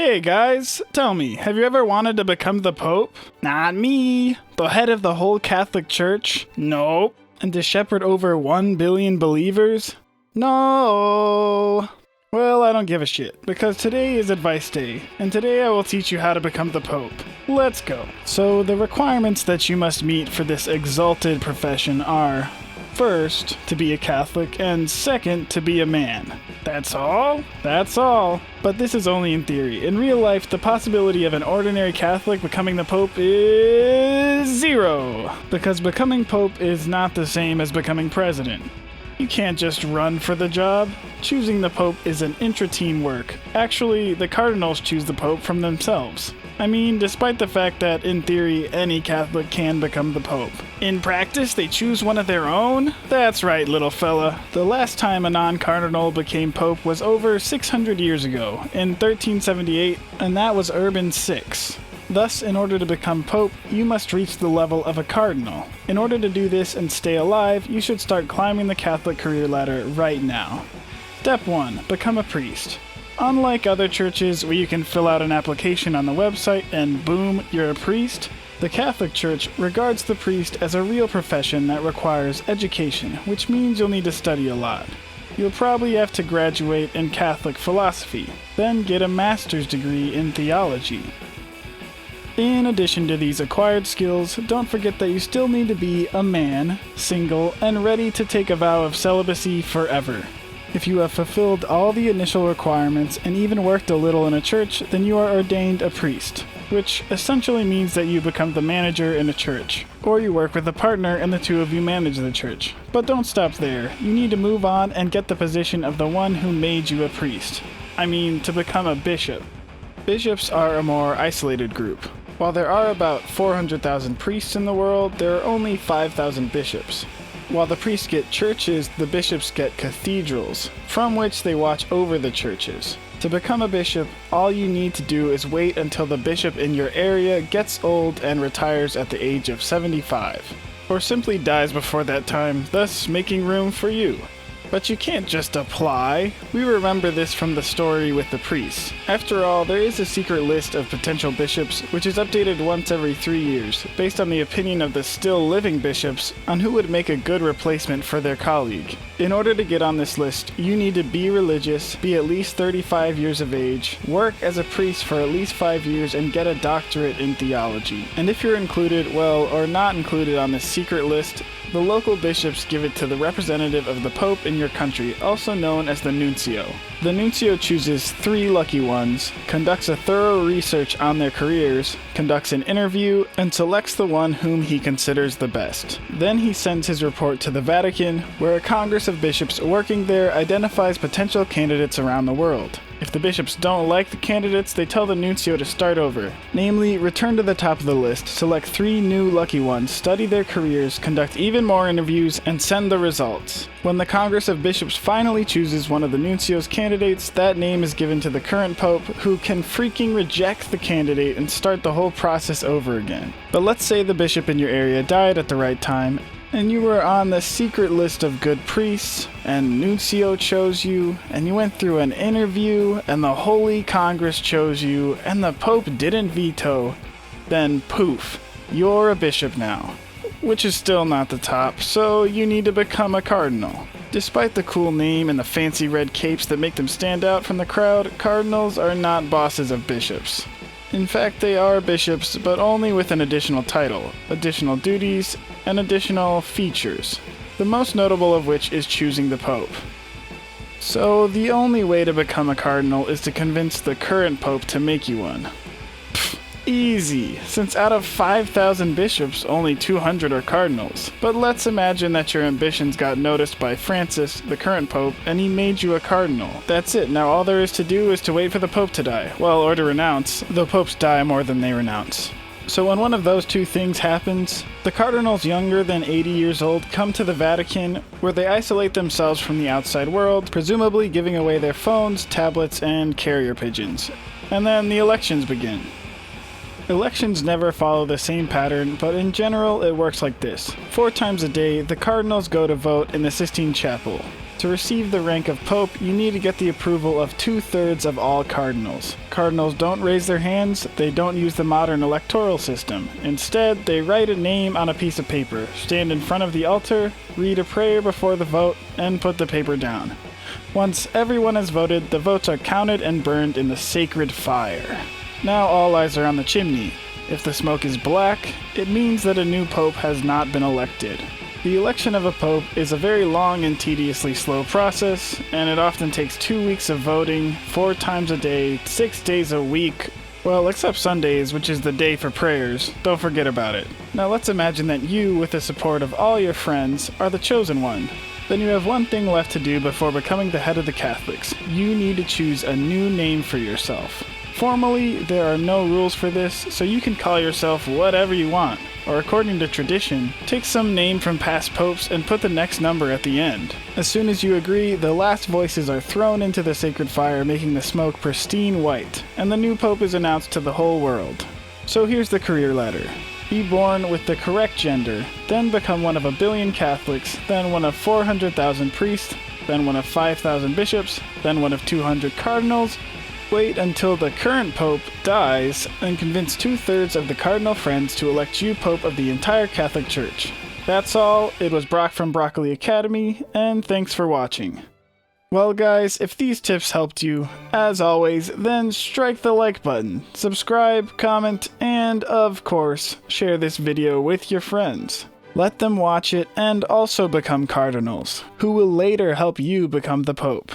Hey guys, tell me, have you ever wanted to become the Pope? Not me. The head of the whole Catholic Church? Nope. And to shepherd over 1 billion believers? No. Well, I don't give a shit, because today is Advice Day, and today I will teach you how to become the Pope. Let's go. So, the requirements that you must meet for this exalted profession are: first, to be a Catholic, and second, to be a man. That's all? That's all. But this is only in theory. In real life, the possibility of an ordinary Catholic becoming the Pope is 0. Because becoming Pope is not the same as becoming president. You can't just run for the job. Choosing the Pope is an intra-team work. Actually, the cardinals choose the Pope from themselves. I mean, despite the fact that, in theory, any Catholic can become the Pope. In practice, they choose one of their own? That's right, little fella. The last time a non-cardinal became Pope was over 600 years ago, in 1378, and that was Urban VI. Thus, in order to become Pope, you must reach the level of a cardinal. In order to do this and stay alive, you should start climbing the Catholic career ladder right now. Step 1. Become a priest. Unlike other churches where you can fill out an application on the website and boom, you're a priest, the Catholic Church regards the priest as a real profession that requires education, which means you'll need to study a lot. You'll probably have to graduate in Catholic philosophy, then get a master's degree in theology. In addition to these acquired skills, don't forget that you still need to be a man, single, and ready to take a vow of celibacy forever. If you have fulfilled all the initial requirements and even worked a little in a church, then you are ordained a priest, which essentially means that you become the manager in a church, or you work with a partner and the two of you manage the church. But don't stop there. You need to move on and get the position of the one who made you a priest. I mean, to become a bishop. Bishops are a more isolated group. While there are about 400,000 priests in the world, there are only 5,000 bishops. While the priests get churches, the bishops get cathedrals, from which they watch over the churches. To become a bishop, all you need to do is wait until the bishop in your area gets old and retires at the age of 75, or simply dies before that time, thus making room for you. But you can't just apply. We remember this from the story with the priests. After all, there is a secret list of potential bishops, which is updated once every 3 years, based on the opinion of the still living bishops on who would make a good replacement for their colleague. In order to get on this list, you need to be religious, be at least 35 years of age, work as a priest for at least 5 years, and get a doctorate in theology. And if you're included, or not included on this secret list, the local bishops give it to the representative of the Pope in your country, also known as the nuncio. The nuncio chooses 3 lucky ones, conducts a thorough research on their careers, conducts an interview, and selects the one whom he considers the best. Then he sends his report to the Vatican, where a congress of bishops working there identifies potential candidates around the world. If the bishops don't like the candidates, they tell the nuncio to start over. Namely, return to the top of the list, select 3 new lucky ones, study their careers, conduct even more interviews, and send the results. When the Congress of Bishops finally chooses one of the nuncio's candidates, that name is given to the current pope, who can freaking reject the candidate and start the whole process over again. But let's say the bishop in your area died at the right time, and you were on the secret list of good priests, and nuncio chose you, and you went through an interview, and the Holy Congress chose you, and the Pope didn't veto, then poof, you're a bishop now. Which is still not the top, so you need to become a cardinal. Despite the cool name and the fancy red capes that make them stand out from the crowd, cardinals are not bosses of bishops. In fact, they are bishops, but only with an additional title, additional duties, and additional features, the most notable of which is choosing the Pope. So, the only way to become a cardinal is to convince the current Pope to make you one. Pfft, easy, since out of 5,000 bishops, only 200 are cardinals. But let's imagine that your ambitions got noticed by Francis, the current Pope, and he made you a cardinal. That's it, now all there is to do is to wait for the Pope to die. Well, or to renounce, though popes die more than they renounce. So when one of those two things happens, the cardinals younger than 80 years old come to the Vatican, where they isolate themselves from the outside world, presumably giving away their phones, tablets, and carrier pigeons. And then the elections begin. Elections never follow the same pattern, but in general it works like this. 4 times a day, the cardinals go to vote in the Sistine Chapel. To receive the rank of Pope, you need to get the approval of 2/3 of all cardinals. Cardinals don't raise their hands, they don't use the modern electoral system. Instead, they write a name on a piece of paper, stand in front of the altar, read a prayer before the vote, and put the paper down. Once everyone has voted, the votes are counted and burned in the sacred fire. Now all eyes are on the chimney. If the smoke is black, it means that a new pope has not been elected. The election of a pope is a very long and tediously slow process, and it often takes 2 weeks of voting, 4 times a day, 6 days a week. Well, except Sundays, which is the day for prayers. Don't forget about it. Now let's imagine that you, with the support of all your friends, are the chosen one. Then you have one thing left to do before becoming the head of the Catholics. You need to choose a new name for yourself. Formally, there are no rules for this, so you can call yourself whatever you want. Or according to tradition, take some name from past popes and put the next number at the end. As soon as you agree, the last voices are thrown into the sacred fire, making the smoke pristine white, and the new pope is announced to the whole world. So here's the career ladder. Be born with the correct gender, then become one of 1 billion Catholics, then one of 400,000 priests, then one of 5,000 bishops, then one of 200 cardinals. Wait until the current pope dies and convince 2/3 of the cardinal friends to elect you pope of the entire Catholic Church. That's all. It was Broc from Broccoli Academy, and thanks for watching. Well guys, if these tips helped you, as always, then strike the like button, subscribe, comment, and of course, share this video with your friends. Let them watch it and also become cardinals, who will later help you become the pope.